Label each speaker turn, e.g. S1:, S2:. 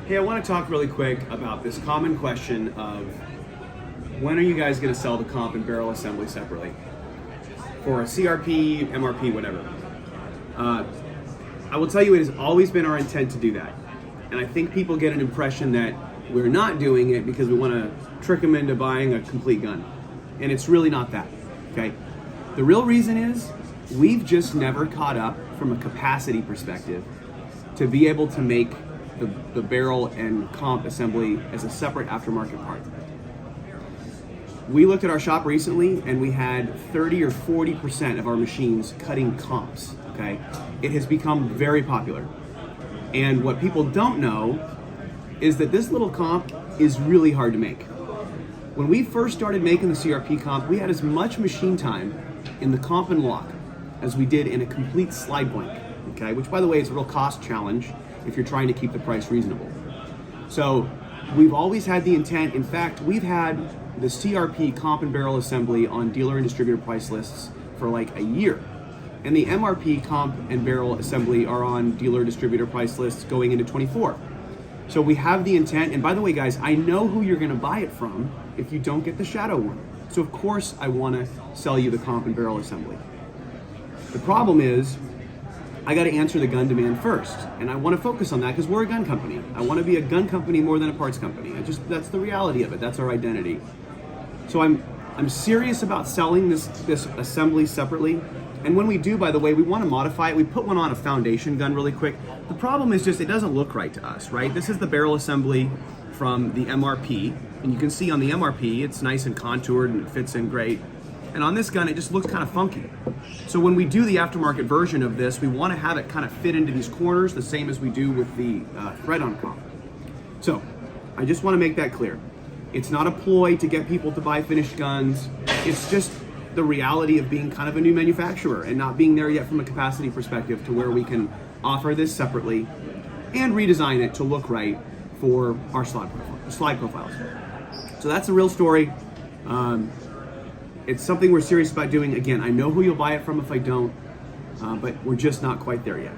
S1: Hey, I want to talk really quick about this common question of when are you guys going to sell the comp and barrel assembly separately for a CRP, MRP, whatever. I will tell you it has always been our intent to do that. And I think people get an impression that we're not doing it because we want to trick them into buying a complete gun. And it's really not that, okay? The real reason is we've just never caught up from a capacity perspective to be able to make the barrel and comp assembly as a separate aftermarket part. We looked at our shop recently and we had 30 or 40% of our machines cutting comps, okay? It has become very popular. And what people don't know is that this little comp is really hard to make. When we first started making the CRP comp, we had as much machine time in the comp and lock as we did in a complete slide blank, okay? Which, by the way, is a real cost challenge if you're trying to keep the price reasonable. So we've always had the intent. In fact, we've had the CRP comp and barrel assembly on dealer and distributor price lists for like a year. And the MRP comp and barrel assembly are on dealer distributor price lists going into 24. So we have the intent, and by the way, guys, I know who you're gonna buy it from if you don't get the shadow one. So of course I wanna sell you the comp and barrel assembly. The problem is, I gotta answer the gun demand first, and I wanna focus on that because we're a gun company. I wanna be a gun company more than a parts company. That's the reality of it, that's our identity. So I'm serious about selling this assembly separately. And when we do, by the way, we want to modify it. We put one on a foundation gun really quick. The problem is just it doesn't look right to us, right? This is the barrel assembly from the MRP. And you can see on the MRP, it's nice and contoured and it fits in great. And on this gun, it just looks kind of funky. So when we do the aftermarket version of this, we want to have it kind of fit into these corners, the same as we do with the thread-on comp. So I just want to make that clear. It's not a ploy to get people to buy finished guns. It's just the reality of being kind of a new manufacturer and not being there yet from a capacity perspective to where we can offer this separately and redesign it to look right for our slide profiles. So that's the real story. It's something we're serious about doing. Again, I know who you'll buy it from if I don't, but we're just not quite there yet.